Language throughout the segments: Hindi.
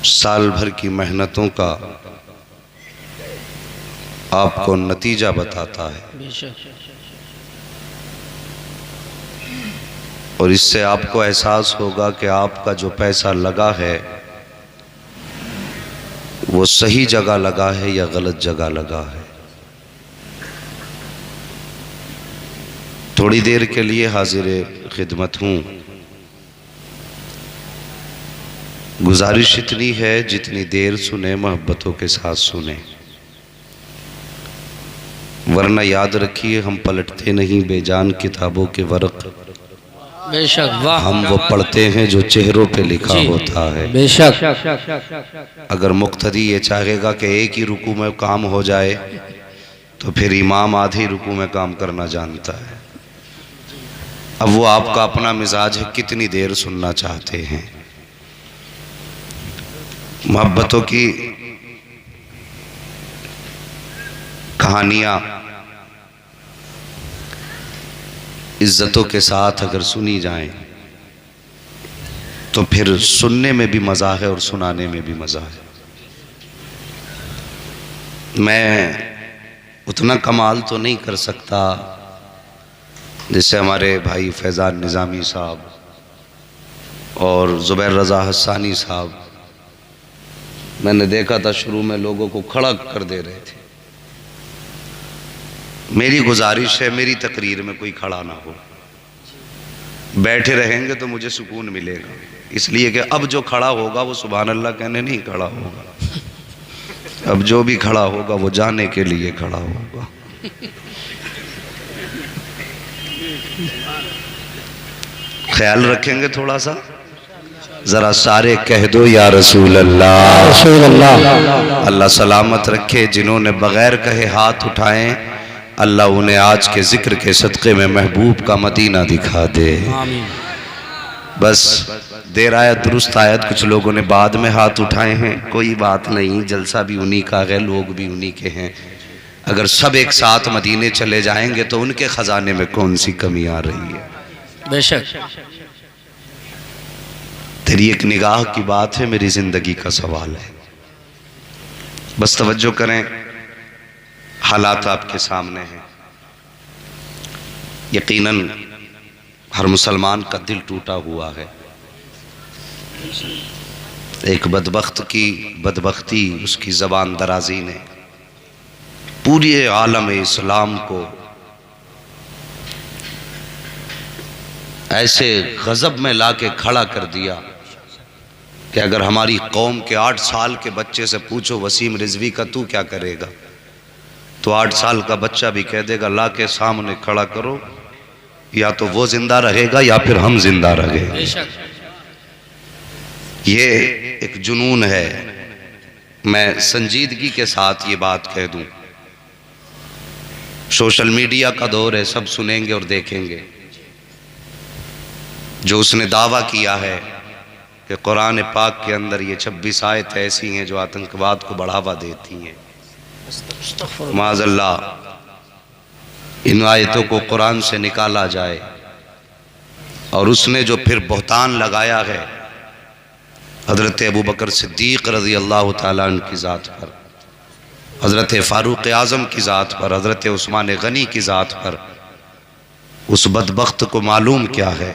साल भर की मेहनतों का आपको नतीजा बताता है और इससे आपको एहसास होगा कि आपका जो पैसा लगा है वो सही जगह लगा है या गलत जगह लगा है। थोड़ी देर के लिए हाजिर खिदमत हूँ। गुजारिश इतनी है जितनी देर सुने मोहब्बतों के साथ सुने, वरना याद रखिए हम पलटते नहीं बेजान किताबों के वर्क, बेशक वाह। हम वो पढ़ते हैं जो चेहरों पे लिखा होता है। बेशक अगर मुक्तदी ये चाहेगा कि एक ही रुकू में काम हो जाए तो फिर इमाम आधे रुकू में काम करना जानता है। अब वो आपका अपना मिजाज है, कितनी देर सुनना चाहते हैं। मोहब्बतों की कहानियां इज्जतों के साथ अगर सुनी जाएं तो फिर सुनने में भी मज़ा है और सुनाने में भी मज़ा है। मैं उतना कमाल तो नहीं कर सकता जैसे हमारे भाई फैज़ान निज़ामी साहब और ज़ुबैर रज़ा हस्सानी साहब। मैंने देखा था शुरू में लोगों को खड़ा कर दे रहे थे। मेरी गुजारिश है मेरी तकरीर में कोई खड़ा ना हो, बैठे रहेंगे तो मुझे सुकून मिलेगा, इसलिए कि अब जो खड़ा होगा वो सुभान अल्लाह कहने नहीं खड़ा होगा, अब जो भी खड़ा होगा वो जाने के लिए खड़ा होगा। ख्याल रखेंगे थोड़ा सा, जरा सारे कह दो या रसूल अल्लाह। रसूल अल्लाह। अल्लाह सलामत रखे। जिन्होंने बगैर कहे हाथ उठाए अल्लाह उन्हें आज के जिक्र के सदक़े में महबूब का मदीना दिखा दे। बस देर आयत दुरुस्त आयत, कुछ लोगों ने बाद में हाथ उठाए हैं, कोई बात नहीं, जलसा भी उन्हीं का है, लोग भी उन्हीं के हैं। अगर सब एक साथ मदीने चले जाएंगे तो उनके खजाने में कौन सी कमी आ रही है। बेशक तेरी एक निगाह की बात है, मेरी जिंदगी का सवाल है। बस तवज्जो करें, हालात आपके सामने हैं। यकीनन हर मुसलमान का दिल टूटा हुआ है। एक बदबख्त की बदबख्ती, उसकी ज़बान दराजी ने पूरी आलम इस्लाम को ऐसे गज़ब में लाके खड़ा कर दिया कि अगर हमारी कौम के 8 साल के बच्चे से पूछो वसीम रिजवी का तू क्या करेगा, तो 8 साल का बच्चा भी कह देगा ला के सामने खड़ा करो, या तो वो जिंदा रहेगा या फिर हम जिंदा रहेंगे। ये एक जुनून है। मैं संजीदगी के साथ ये बात कह दूं, सोशल मीडिया का दौर है, सब सुनेंगे और देखेंगे। जो उसने दावा किया है कि कुरान पाक के अंदर ये 26 आयत ऐसी हैं जो आतंकवाद को बढ़ावा देती हैं, माज़अल्लाह इन आयतों को कुरान से निकाला जाए। और उसने जो फिर बहतान लगाया है हज़रत अबू बकर सिद्दीक़ रज़ी अल्लाह ताला अन्हु की ज़ात पर, हज़रत फ़ारूक़ आज़म की ज़ात पर, हज़रत उस्मान गनी की ज़ात पर, उस बदबख्त को मालूम क्या है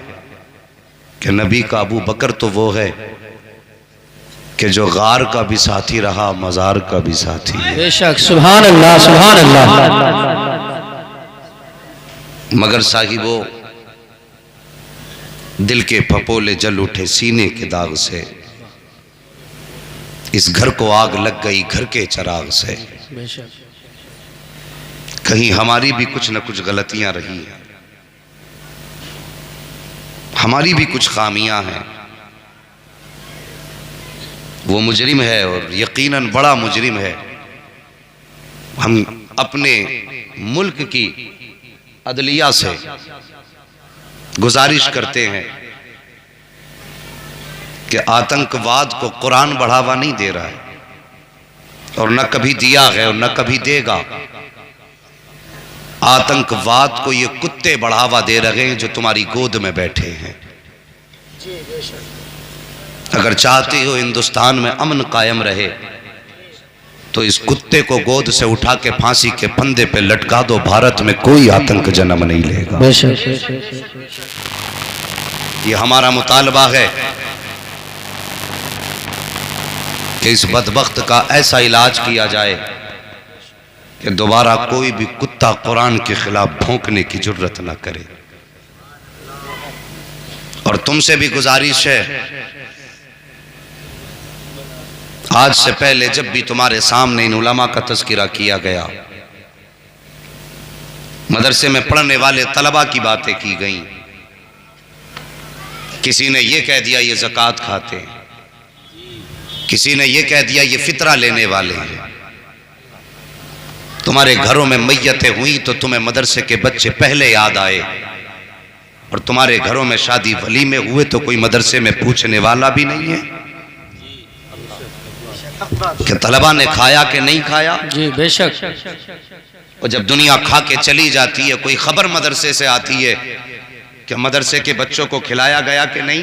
कि नबी का अबू बकर तो वो है कि जो गार का भी साथी रहा, मज़ार का भी साथी है। बेशक सुभान अल्लाह सुभान अल्लाह। मगर साहिबो दिल के फपोले जल उठे सीने के दाग से, इस घर को आग लग गई घर के चिराग से। कहीं हमारी भी कुछ न कुछ गलतियां रही हैं, हमारी भी कुछ खामियां हैं। वो मुजरिम है और यकीनन बड़ा मुजरिम है। हम अपने मुल्क की अदलिया से गुजारिश करते हैं कि आतंकवाद को कुरान बढ़ावा नहीं दे रहा है और न कभी दिया है और न कभी देगा। आतंकवाद को ये कुत्ते बढ़ावा दे रहे हैं जो तुम्हारी गोद में बैठे हैं। अगर चाहती हो हिंदुस्तान में अमन कायम रहे तो इस कुत्ते को गोद से उठा के फांसी के फंदे पे लटका दो, भारत में कोई आतंक जन्म नहीं लेगा। ये हमारा मुतालबा है कि इस बदबख्त का ऐसा इलाज किया जाए कि दोबारा कोई भी कुत्ता कुरान के खिलाफ भौंकने की जुर्रत ना करे। और तुमसे भी गुजारिश है, आज से पहले जब भी तुम्हारे सामने इन उलमा का तज़किरा किया गया, मदरसे में पढ़ने वाले तलबा की बातें की गई, किसी ने यह कह दिया ये ज़कात खाते हैं, किसी ने यह कह दिया ये फितरा लेने वाले हैं। तुम्हारे घरों में मैयतें हुई तो तुम्हें मदरसे के बच्चे पहले याद आए, और तुम्हारे घरों में शादी वलीमे हुए तो कोई मदरसे में पूछने वाला भी नहीं है कि तलबा ने खाया कि नहीं खाया। जी बेशक। और जब दुनिया खा के चली जाती है, कोई खबर मदरसे से आती है कि मदरसे के बच्चों को खिलाया गया कि नहीं,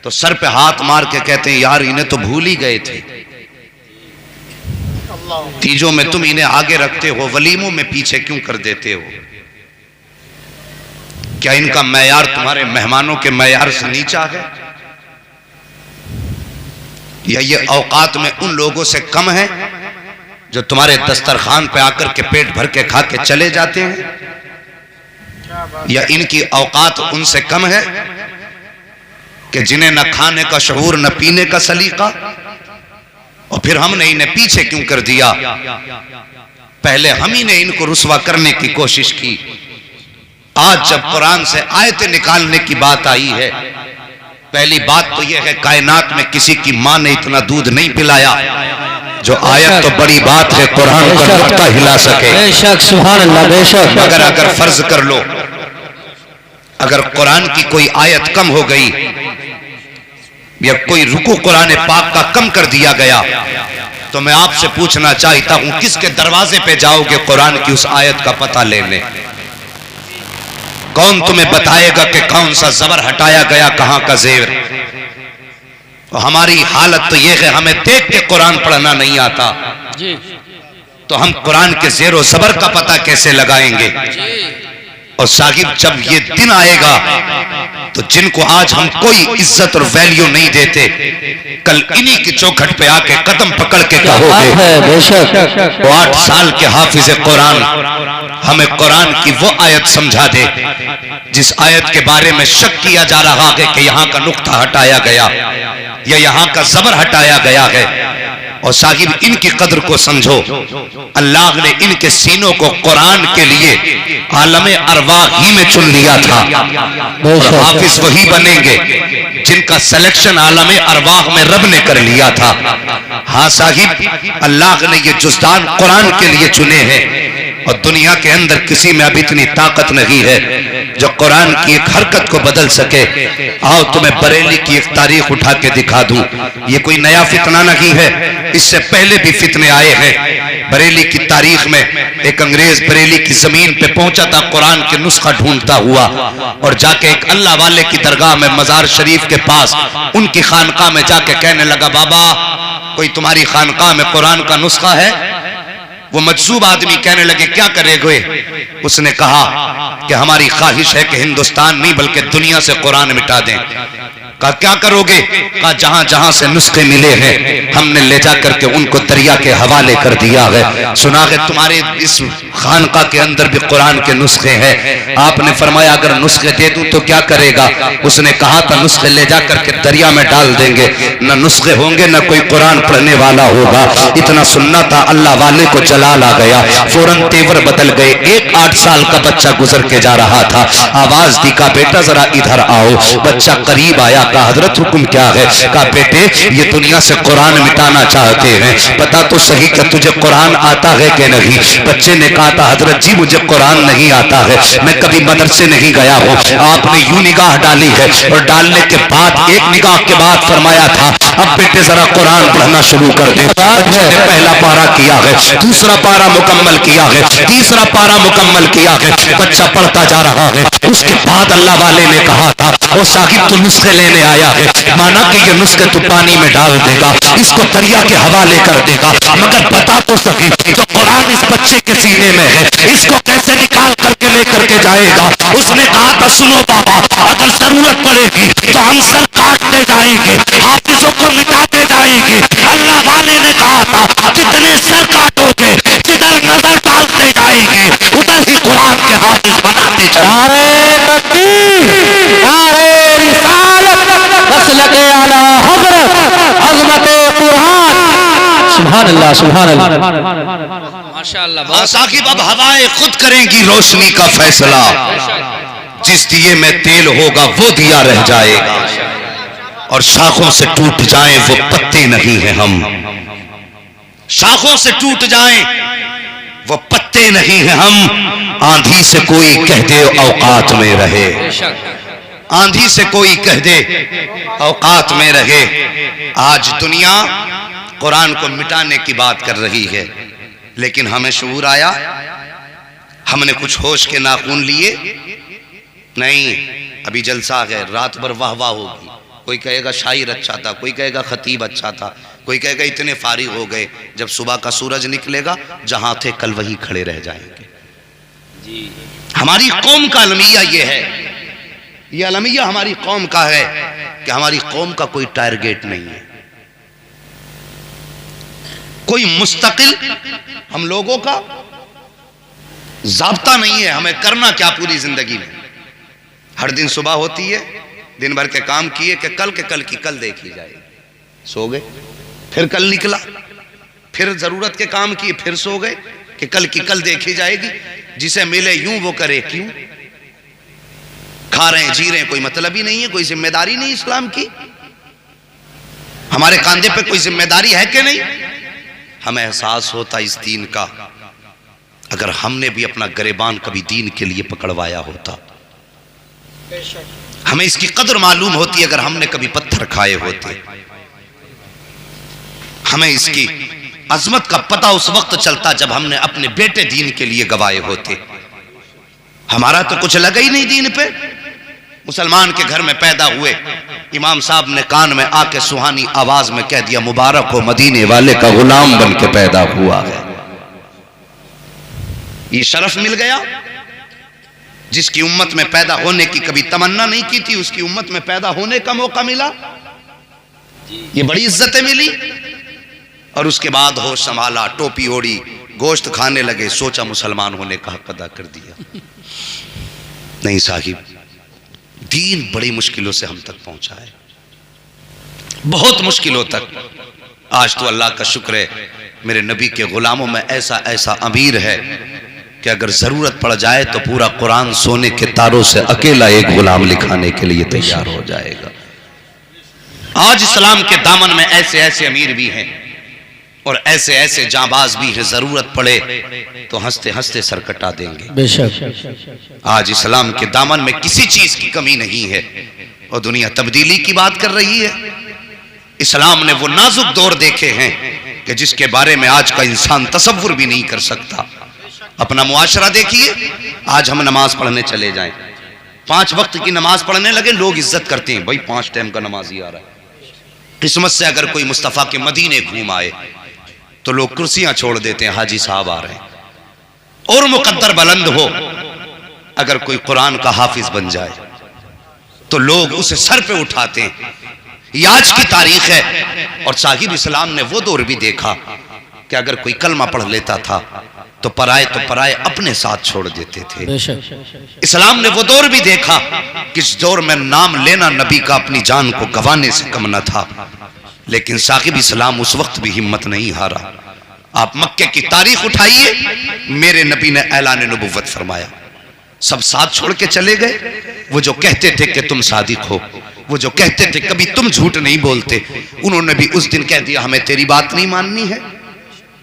तो सर पे हाथ मार के कहते हैं यार इन्हें तो भूल ही गए थे। तीजों में तुम इन्हें आगे रखते हो, वलीमों में पीछे क्यों कर देते हो? क्या इनका मैयार तुम्हारे मेहमानों के मैयार से नीचा है, या ये औकात में उन लोगों से कम है जो तुम्हारे दस्तरखान पे आकर के पेट भर के खा के चले जाते हैं, या इनकी औकात उनसे कम है कि जिन्हें न खाने का शऊर न पीने का सलीका, और फिर हमने इन्हें पीछे क्यों कर दिया? पहले हम ही ने इनको रुसवा करने की कोशिश की। आज जब कुरान से आयतें निकालने की बात आई है, पहली बात तो यह है कायनात में किसी की मां ने इतना दूध नहीं पिलाया जो आयत तो बड़ी बात है कुरान का नुक्ता हिला सके। बेशक सुभान अल्लाह बेशक। मगर अगर फर्ज कर लो अगर कुरान की कोई आयत कम हो गई या कोई रुकू कुरान पाक का कम कर दिया गया, तो मैं आपसे पूछना चाहता हूं किसके दरवाजे पे जाओगे कुरान की उस आयत का पता लेने? कौन तुम्हें बताएगा कि कौन सा जबर हटाया गया, कहां का जेर? तो हमारी हालत तो यह है हमें देख के कुरान पढ़ना नहीं आता जी, तो हम कुरान के जेर जबर का पता कैसे लगाएंगे? और साहिब जब ये दिन आएगा तो जिनको आज हम कोई इज्जत और वैल्यू नहीं देते, कल इन्हीं की चौखट पे आके कदम पकड़ के कहोगे वो 8 साल के हाफिज कुरान हमें कुरान की वो आयत समझा दे जिस आयत के बारे में शक किया जा रहा है कि यहाँ का नुक्ता हटाया गया या यहाँ का जबर हटाया गया है। और साहिब इनकी कदर को समझो, अल्लाह ने इनके सीनों को कुरान के लिए आलमे अरवाह ही में चुन लिया था, और हाफिज वही बनेंगे जिनका सिलेक्शन आलमे अरवाह में रब ने कर लिया था। हाँ साहिब, अल्लाह ने ये जुज़दान कुरान के लिए चुने हैं, और दुनिया के अंदर किसी में अब इतनी ताकत नहीं है जो कुरान की एक हरकत को बदल सके। आओ तुम्हें बरेली की एक तारीख उठा के दिखा दूं। ये कोई नया फितना नहीं है, इससे पहले भी फितने आए हैं। बरेली की तारीख में एक अंग्रेज बरेली की जमीन पे पहुंचा था कुरान के नुस्खा ढूंढता हुआ, और जाके एक अल्लाह वाले की दरगाह में मजार शरीफ के पास उनकी खानकाह में जाके कहने लगा, बाबा कोई तुम्हारी खानकाह में कुरान का नुस्खा है? वो मजसूब आदमी कहने लगे क्या करेगे? उसने कहा कि हमारी ख्वाहिश है कि हिंदुस्तान नहीं बल्कि दुनिया से कुरान मिटा दें। कहा क्या करोगे? कहा जहां जहां से नुस्खे मिले हैं हमने ले जा करके उनको दरिया के हवाले कर दिया है। सुना है तुम्हारे इस खानका के अंदर भी कुरान के नुस्खे हैं। आपने फरमाया अगर नुस्खे दे दूं तो क्या करेगा? उसने कहा था नुस्खे ले जा करके दरिया में डाल देंगे, न नुस्खे होंगे न कोई कुरान पढ़ने वाला होगा। इतना सुनना था, अल्लाह वाले को जलाल आ गया, फौरन तेवर बदल गए। एक 8 साल का बच्चा गुजर के जा रहा था, आवाज दी का बेटा जरा इधर आओ। बच्चा करीब आया, कहा हजरत हुक्म क्या है? कहा बेटे ये दुनिया से कुरान मिटाना चाहते हैं, पता तो सही कि तुझे कुरान आता है कि नहीं? बच्चे ने कहा था हजरत जी मुझे कुरान नहीं आता है, मैं कभी मदरसे नहीं गया हूँ। आपने यूं निगाह डाली है और डालने के बाद एक निगाह के बाद फरमाया था अब बेटे जरा कुरान पढ़ना शुरू कर दे। बच्चे ने पहला पारा किया है, दूसरा पारा मुकम्मल किया है, तीसरा पारा मुकम्मल किया है, बच्चा पढ़ता जा रहा है। उसके बाद अल्लाह वाले ने कहा था, वो साहिब तू नुस्खे लेने आया है, माना कि ये नुस्खे तू पानी में डाल देगा, इसको दरिया के हवाले कर देगा, मगर बता तो सकी जो कुरान इस बच्चे के सीने में है इसको कैसे निकाल करके लेकर के जाएगा। उसने कहा था सुनो बाबा, अगर जरूरत पड़ेगी तो हम सर काटते जाएंगे, हाफिजों को मिटाते जाएंगे। अल्लाह वाले ने कहा था जितने सर काटोगे, जिधर नजर डालते जाएंगे, उधर ही कुरान के हाफिज बनाते जाएंगे। सुभान अल्लाह, सुभान अल्लाह, माशाअल्लाह। साकिब अब हवाएं खुद करेंगी रोशनी का फैसला, जिस दिए में तेल होगा वो दिया रह जाएगा, और शाखों से टूट जाएं वो पत्ते नहीं हैं हम, शाखों से टूट जाएं वो पत्ते नहीं हैं हम। आंधी से कोई कह दे औकात में रहे, आंधी से कोई कह दे औकात में रहे। आज दुनिया कुरान को मिटाने की बात कर रही है, लेकिन हमें शऊर आया, हमने कुछ होश के नाखून लिए नहीं। अभी जलसा है, रात भर वाह वाह होगी, कोई कहेगा शायर अच्छा था, कोई कहेगा खतीब अच्छा था, कोई कहेगा इतने फारिग हो गए। जब सुबह का सूरज निकलेगा जहां थे कल वहीं खड़े रह जाएंगे। हमारी कौम का अलमिया ये है, ये अलमिया हमारी कौम का है कि हमारी कौम का कोई टारगेट नहीं है, कोई मुस्तकिल हम लोगों का जाब्ता नहीं है। हमें करना क्या पूरी जिंदगी में? हर दिन सुबह होती है, दिन भर के काम किए कि कल के कल की कल देखी जाएगी, सो गए, फिर कल निकला, फिर जरूरत के काम किए, फिर सो गए कि कल की कल देखी जाएगी। जिसे मिले यूं वो करे क्यों, खा रहे हैं जी रहे हैं, कोई मतलब ही नहीं है, कोई जिम्मेदारी नहीं इस्लाम की। हमारे कांधे पे कोई जिम्मेदारी है कि नहीं? हमें एहसास होता इस दीन का अगर हमने भी अपना गरेबान कभी दीन के लिए पकड़वाया होता, हमें इसकी कदर मालूम होती अगर हमने कभी पत्थर खाए होते, हमें इसकी अजमत का पता उस वक्त चलता जब हमने अपने बेटे दीन के लिए गवाए होते। हमारा तो कुछ लगा ही नहीं दीन पे। मुसलमान के घर में पैदा हुए, इमाम साहब ने कान में आके सुहानी आवाज में कह दिया, मुबारक हो मदीने वाले का गुलाम बन के पैदा हुआ है। ये शरफ मिल गया। जिसकी उम्मत में पैदा होने की कभी तमन्ना नहीं की थी, उसकी उम्मत में पैदा होने का मौका मिला, ये बड़ी इज्जतें मिली। और उसके बाद होश संभाला, टोपी ओढ़ी, गोश्त खाने लगे, सोचा मुसलमान होने का हक अदा कर दिया। नहीं साहिब, दीन बड़ी मुश्किलों से हम तक पहुंचा है, बहुत मुश्किलों तक। आज तो अल्लाह का शुक्र है मेरे नबी के गुलामों में ऐसा ऐसा अमीर है कि अगर जरूरत पड़ जाए तो पूरा कुरान सोने के तारों से अकेला एक गुलाम लिखाने के लिए तैयार हो जाएगा। आज इस्लाम के दामन में ऐसे ऐसे अमीर भी हैं और ऐसे ऐसे जांबाज भी हैं, जरूरत पड़े तो हंसते हंसते सर कटा देंगे। बेशक आज इस्लाम के दामन में किसी चीज की कमी नहीं है और दुनिया तब्दीली की बात कर रही है। इस्लाम ने वो नाजुक दौर देखे हैं कि जिसके बारे में आज का इंसान तसव्वुर भी नहीं कर सकता। अपना मुआशरा देखिए, आज हम नमाज पढ़ने चले जाएं, 5 वक्त की नमाज पढ़ने लगे, लोग इज्जत करते हैं, भाई 5 टाइम का नमाजी आ रहा है। किस्मत से अगर कोई मुस्तफ़ा के मदीने घूम आए तो लोग कुर्सियां छोड़ देते हैं, हाजी साहब आ रहे हैं। और मुकद्दर बुलंद हो, अगर कोई कुरान का हाफिज बन जाए तो लोग उसे सर पे उठाते हैं। ये आज की तारीख है। और साहिब इस्लाम ने वो दौर भी देखा कि अगर कोई कलमा पढ़ लेता था तो पराए अपने साथ छोड़ देते थे। इस्लाम ने वो दौर भी देखा कि इस दौर में नाम लेना नबी का अपनी जान को गंवाने से कम न था। लेकिन साहिब इस्लाम उस वक्त भी हिम्मत नहीं हारा। आप मक्के की तारीख उठाइए, मेरे नबी ने ऐलान नबुव्वत फरमाया, सब साथ छोड़ के चले गए। वो जो कहते थे कि तुम सादिक हो, वो जो कहते थे कभी तुम झूठ नहीं बोलते, उन्होंने भी उस दिन कह दिया हमें तेरी बात नहीं माननी है।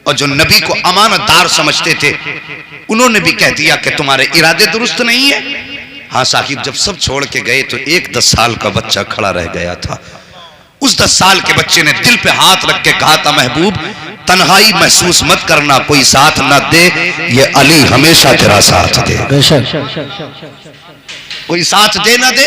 और जो नबी को अमानतदार समझते थे, उन्होंने भी कह दिया कि तुम्हारे इरादे दुरुस्त नहीं है। हाँ साहिब, जब सब छोड़ के गए तो एक 10 साल का बच्चा खड़ा रह गया था। उस 10 साल के बच्चे ने दिल पे हाथ रख के कहा था, महबूब तन्हाई महसूस मत करना, कोई साथ न दे, ये अली हमेशा तेरा साथ दे। कोई साथ दे ना दे,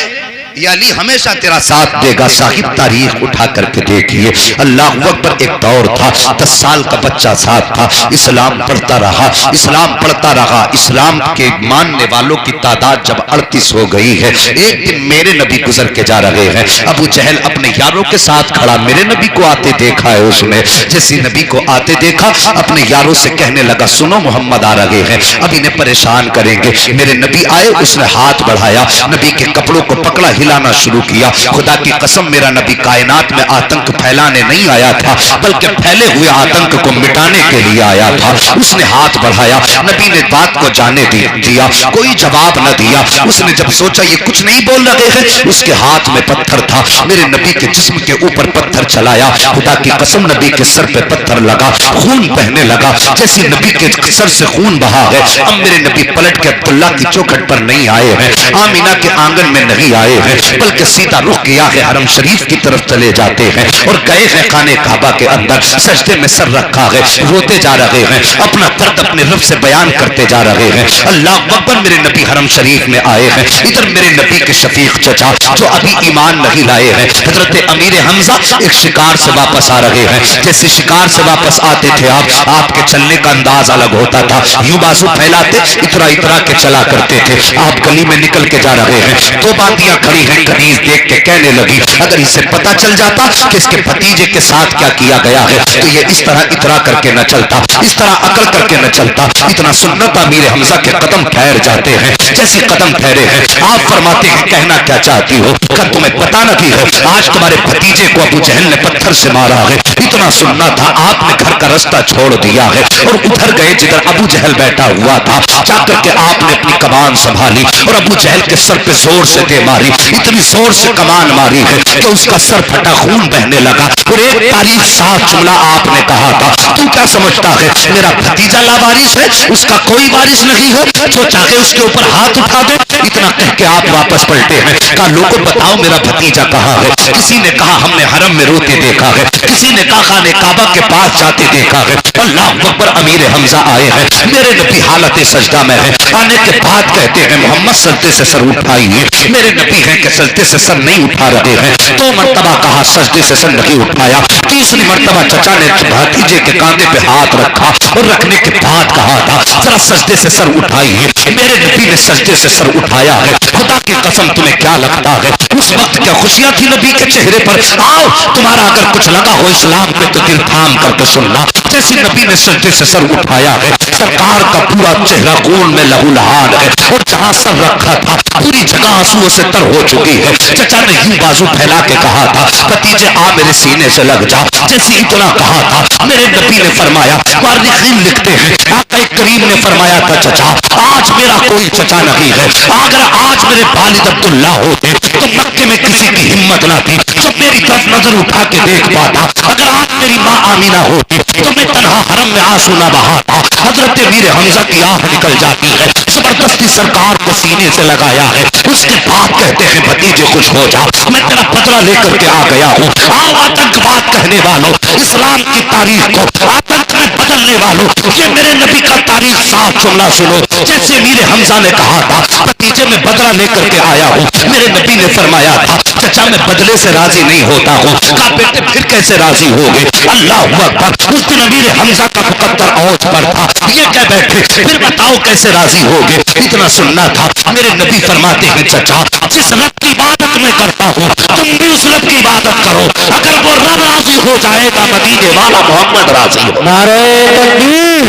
ये अली हमेशा तेरा साथ देगा। साहिब तारीख उठा करके देखिए, अल्लाह अकबर, एक दौर था, 10 साल का बच्चा साथ था, इस्लाम पढ़ता रहा, इस्लाम पढ़ता रहा। इस्लाम के मानने वालों की तादाद जब 38 हो गई है, एक दिन मेरे नबी गुजर के जा रहे हैं। अबू जहल अपने यारों के साथ खड़ा, मेरे नबी को आते देखा है उसने। जैसे नबी को आते देखा, अपने यारों से कहने लगा, सुनो मोहम्मद आ रहे हैं, अब इन्हें परेशान करेंगे। मेरे नबी आए, उसने हाथ बढ़ाया, नबी के कपड़ों को पकड़ा, हिलाना शुरू किया। खुदा की कसम, मेरा नबी कायनात में आतंक फैलाने नहीं आया था, बल्कि फैले हुए आतंक को मिटाने के लिए आया था। उसने हाथ बढ़ाया, नबी ने बात को जाने दिया, कोई जवाब न दिया। उसने जब सोचा ये कुछ नहीं बोल रहे हैं, उसके हाथ में पत्थर था, मेरे नबी के जिस्म के ऊपर पत्थर चलाया। खुदा की कसम, नबी के सर पे पत्थर लगा, खून बहने लगा। जैसे नबी के सर से खून बहा है, अब मेरे नबी पलट के अब्दुल्ला की चौखट पर नहीं आए हैं, आमिना के आंगन में नहीं आए हैं, बल्कि सीधा रुख किया है हरम शरीफ की तरफ चले जाते हैं और गए हैं खाने काबा के अंदर, सजदे में सर रखा है, रोते जा रहे हैं, अपना दर्द अपने रब से बयान करते जा रहे हैं। अल्लाह अकबर, मेरे नबी हरम शरीफ में आए हैं। इधर मेरे नबी के शफीक चचा जो अभी ईमान नहीं लाए हैं, हजरत अमीर हमजा एक शिकार से वापस आ रहे हैं। जैसे शिकार से वापस आते थे आप, आपके चलने का अंदाज अलग होता था, यूं बाजू फैलाते इतरा इतरा के चला करते थे। आप गली में निकल के जा रहे हैं, दो बातियां खड़ी हैं, कनीज देख के कहने लगी, अगर इसे पता चल जाता कि इसके भतीजे के साथ क्या किया गया है, तो ये इस तरह इतरा करके न चलता, इस तरह अकल करके न चलता। इतना सुन्नत अमीर हमजा के कदम ठहर जाते हैं। जैसे कदम ठहरे हैं, आप फरमाते हैं, कहना क्या चाहती हो? क्या तुम्हें पता नहीं है, आज तुम्हारे भतीजे को अबू जहल ने पत्थर से मारा है। इतना सुनना था, आपने घर का रास्ता छोड़ दिया है और उधर गए जिधर अबू जहल बैठा हुआ था। जाकर के आपने अपनी कमान संभाली और अबू जहल के सर पे जोर से दे मारी। इतनी जोर से कमान मारी है कि उसका सर फटा, खून बहने लगा। और एक तारीफ साफ जुमला आपने कहा था, तू क्या समझता है मेरा भतीजा लावारिस है, उसका कोई वारिस नहीं है, जो चाहे उसके ऊपर हाथ उठा दे। इतना कह के आप वापस पलटे हैं। कहा, लोगों बताओ मेरा भतीजा कहाँ है? किसी ने कहा हमने हरम में रोते देखा है, किसी ने कहा खाने काबा के पास जाते देखा है। अल्लाह अकबर, अमीर हमजा आए हैं, मेरे नबी हालत सजदा में है। आने के बाद कहते हैं, मोहम्मद सजदे से सर उठाइए। मेरे नबी हैं कि सजदे से सर नहीं उठा रहे हैं। 2 मरतबा कहा, सजदे से सर नहीं उठाया। तीसरी मरतबा चचा ने भतीजे के कांधे पे हाथ रखा और रखने के बाद कहा था, जरा सजदे से सर उठाइए। मेरे नबी ने सजदे से सर उठाया है। खुदा की कसम, तुम्हें क्या लगता है उस वक्त क्या खुशियां थी नबी के चेहरे पर? आओ, तुम्हारा अगर कुछ लगा हो इस्लाम पे तो दिल थाम करके सुनना। जैसे नबी ने सजदे से सर उठाया है, सरकार का पूरा चेहरा खून में लहूलुहान है और जहां सर रखा था पूरी जगह आंसुओं से तर हो चुकी है। चचा ने यूं बाजू फैला के कहा था, भतीजे आ मेरे सीने से लग जा। जैसे इतना कहा था, मेरे नबी ने फरमाया, मुअर्रिखीन लिखते हैं, आक़ा करीम ने फरमाया था, चचा आज मेरा कोई चचा नहीं है। अगर आज मेरे वालिद अब्दुल्ला होते तो मक्के में किसी की हिम्मत ना थी जो मेरी तरफ नजर उठा के देख पाता। अगर आज मेरी माँ आमीना होती तो मैं तन्हा हरम में आंसू ना बहाता। हजरत मीर हमजा की आंख निकल जाती है, जबरदस्ती सरकार को सीने से लगाया है। उसके बाद कहते हैं, भतीजे खुश हो जा, मैं तेरा बदला लेकर के आ गया हूँ। आओ आतंकवाद कहने वालों, इस्लाम की तारीख को आतंक में बदलने वालों, ये मेरे नबी का तारीख साफ जुमला सुनो। जैसे मीर हमजा ने कहा था, भतीजे में बदला लेकर के आया हूँ, मेरे नबी ने फरमाया था, चचा मैं बदले से राजी नहीं होता हूँ। कहा, बेटे फिर कैसे राजी होगे? अल्लाह अकबर, उस दिन मीर हमजा का मुकद्दर औज पर था, ये क्या बैठे, फिर बताओ कैसे राजी होगे? इतना सुनना था। मेरे नबी फरमाते हैं, चचा जिस रब की इबादत मैं करता हूँ तुम भी उस रब की इबादत करो। अगर वो रब राजी हो जाएगा, मदीने वाला मोहम्मद राजी हो। नारे तकबीर,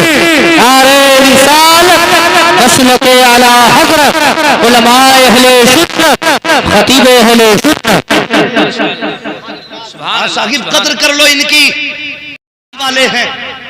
नारे रिसालत, मसलके आला हज़रत, उलमाए अहले सुन्नत, खतीबे अहले सुन्नत। साहिब कद्र कर लो, इनकी वाले हैं,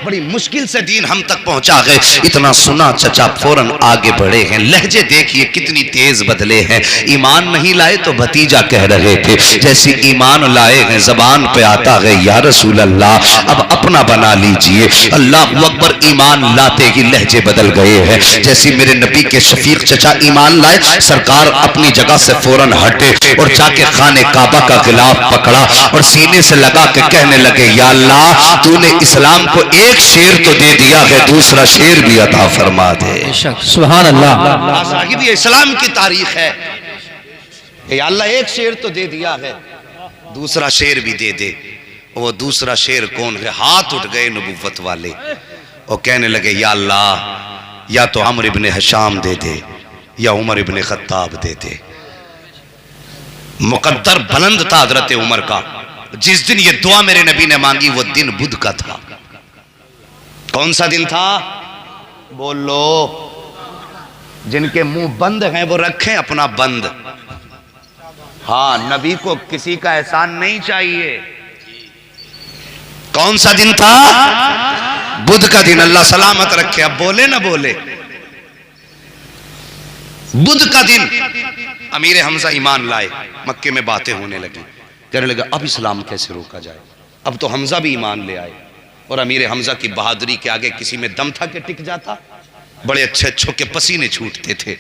बड़ी मुश्किल से दीन हम तक पहुंचा गए। इतना सुना चचा फौरन आगे बढ़े हैं। लहजे देखिए कितनी तेज बदले हैं। ईमान नहीं लाए तो भतीजा कह रहे थे, जैसे ईमान लाए हैं जबान पे आता है या रसूल अल्लाह। अब अपना बना लीजिए। अल्लाह अकबर, ईमान लाते ही लहजे बदल गए हैं। जैसे मेरे नबी के शफीक चचा ईमान लाए, सरकार अपनी जगह से फौरन हटे और जाके खाने काबा का गिलाफ पकड़ा और सीने से लगा के कहने लगे, या अल्लाह तूने इस्लाम को एक शेर तो दे दिया है, दूसरा शेर भी अता फरमा दे। सुभान अल्लाह। साहिब ये इस्लाम की तारीख है। या अल्लाह एक शेर तो दे दिया है, दूसरा शेर भी दे दे। वो दूसरा शेर कौन है? हाथ उठ गए नबुव्वत वाले और कहने लगे, या अल्लाह या तो अमर इब्ने हशाम दे दे या उमर इब्ने खत्ताब दे दे। मुकद्दर बुलंद था हजरत उमर का। जिस दिन ये दुआ मेरे नबी ने मांगी वो दिन बुध का था। कौन सा दिन था? बोलो। जिनके मुंह बंद हैं वो रखें अपना बंद। हाँ, नबी को किसी का एहसान नहीं चाहिए। कौन सा दिन था? बुध का दिन। अल्लाह सलामत रखे। अब बोले ना बोले। बुध का दिन अमीर हमजा ईमान लाए। मक्के में बातें होने लगी। कहने लगे, अब इस्लाम कैसे रोका जाए? अब तो हमजा भी ईमान ले आए और अमीर हमजा की बहादुरी के आगे किसी में दम था कि टिक जाता? बड़े अच्छे अच्छों के पसीने छूटते थे।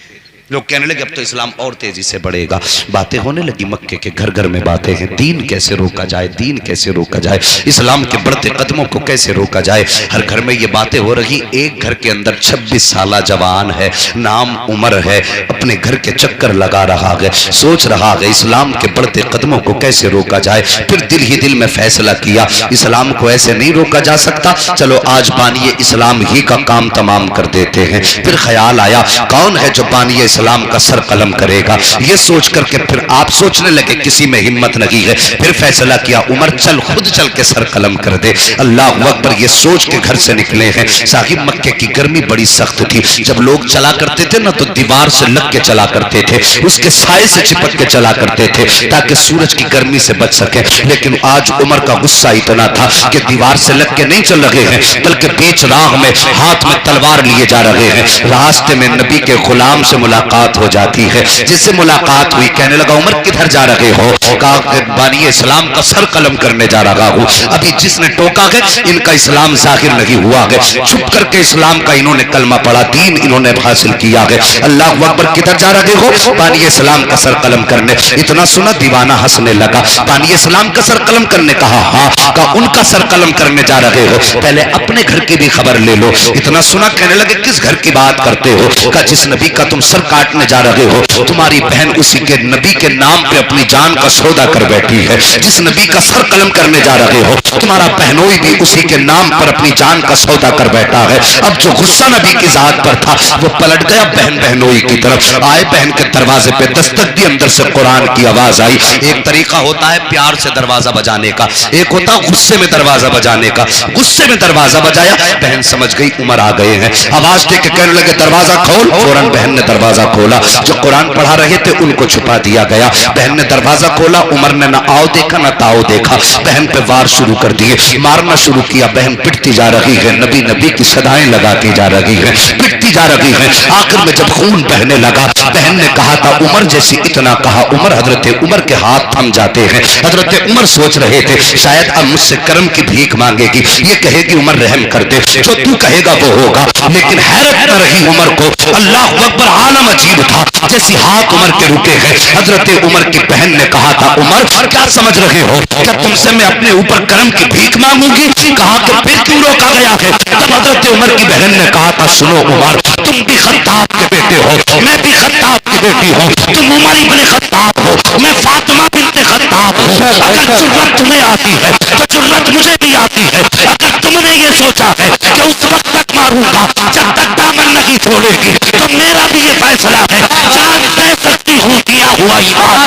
लोग कहने लगे, अब तो इस्लाम और तेजी से बढ़ेगा। बातें होने लगी मक्के के घर घर में बातें हैं। दीन कैसे रोका जाए, दीन कैसे रोका जाए, इस्लाम के बढ़ते कदमों को कैसे रोका जाए। हर घर में ये बातें हो रही। एक घर के अंदर 26 साला जवान है, नाम उमर है, अपने घर के चक्कर लगा रहा है, सोच रहा है इस्लाम के बढ़ते कदमों को कैसे रोका जाए। फिर दिल ही दिल में फैसला किया, इस्लाम को ऐसे नहीं रोका जा सकता, चलो आज बानिए इस्लाम ही का काम तमाम कर देते हैं। फिर ख्याल आया, कौन है जो बानिए इस्लाम का सर कलम करेगा? ये सोच करके फिर आप सोचने लगे, किसी में हिम्मत नहीं है। फिर फैसला किया, उमर चल खुद चल के सर कलम कर दे। अल्लाह अकबर, ये सोच के घर से निकले हैं। साहिब मक्के की गर्मी बड़ी सख्त थी। जब लोग चला करते थे ना तो दीवार से लग के चला करते थे, उसके साए से चिपक के चला करते थे ताकि सूरज की गर्मी से बच सके। लेकिन आज उमर का गुस्सा इतना था कि दीवार से लग के नहीं चल रहे हैं, बल्कि बीच राह में हाथ में तलवार लिए जा रहे हैं। रास्ते में नबी के गुलाम से मुलाकात हो जाती है। जिससे मुलाकात हुई, कहने लगा, उमर किधर जा रहे हो? कहा, बानी इस्लाम का सर कलम करने जा रहा हूं। अभी जिसने टोका है इनका इस्लाम जाहिर नहीं हुआ है। छुप करके इस्लाम का इन्होंने कलमा पढ़ा, दीन इन्होंने हासिल किया है। अल्लाह अकबर, किधर जा रहे हो? बानी इस्लाम का सर कलम करने। इतना सुना दीवाना हंसने लगा। बानी इस्लाम का सर कलम करने? कहा हाँ। कहा उनका सर कलम करने जा रहे हो, पहले अपने घर की भी खबर ले लो। इतना सुना, कहने लगे, किस घर की बात करते हो? कहा जिस नबी का तुम सर काटने जा रहे हो, तुम्हारी बहन उसी के नबी के नाम पे अपनी जान का सौदा कर बैठी है। जिस नबी का सर कलम करने जा रहे हो, तुम्हारा बहनोई भी उसी के नाम पर अपनी जान का सौदा कर बैठा है। अब जो गुस्सा नबी की जात पर था वो पलट गया बहन बहनोई की तरफ। आए, बहन के दरवाजे पे दस्तक दी, अंदर से कुरान की आवाज आई। एक तरीका होता है प्यार से दरवाजा बजाने का, एक होता है गुस्से में दरवाजा बजाने का। गुस्से में दरवाजा बजाया, बहन समझ गई उमर आ गए हैं। आवाज दे के कहने लगे, दरवाजा खोल। फौरन बहन ने दरवाजा खोला। जो कुरान पढ़ा रहे थे उनको छुपा दिया गया। बहन ने दरवाजा खोला। उमर ने ना आओ देखा ना ताओ देखा, बहन पे वार शुरू कर दिए, मारना शुरू किया। बहन पिटती जा रही है, नबी नबी की सदाएं लगाती जा रही है, पिटती जा रही है। आखिर में जब खून बहने लगा, बहन ने कहा था उमर जैसी, इतना कहा उमर, हजरत उमर के हाथ थम जाते हैं। हजरत उमर सोच रहे थे शायद अब मुझसे कर्म की भीख मांगेगी, ये कहेगी उमर रहम कर दे, जो तू कहेगा वो होगा। लेकिन हैरत न रही उमर को। अल्लाह अकबर, आलम अजीब था। जैसी हाथ उमर के रुके हैं, हजरत उमर की बहन ने कहा था, उमर क्या समझ रहे हो, क्या तुमसे मैं अपने ऊपर कर्म की भीख मांगूंगी? कहा कि फिर क्यों रोका गया है? तब हजरत उमर की बहन ने कहा था, सुनो उमर, तुम भी खत्ताब के बेटे हो, मैं भी खत्ताब की बेटी हूँ। तुम उमर इब्ने खत्ताब हो, मैं फातिमा बिन्ते खत्ताब हूँ। अगर जुर्रत तुम्हें आती है तो जुर्रत मुझे भी आती है। अगर तुमने ये सोचा है कि उस वक्त तक मारूंगा जब तक दामन नहीं छोड़ेगी, तो मेरा भी ये फैसला है, जान दे सकती हूँ, दिया हुआ ईमान।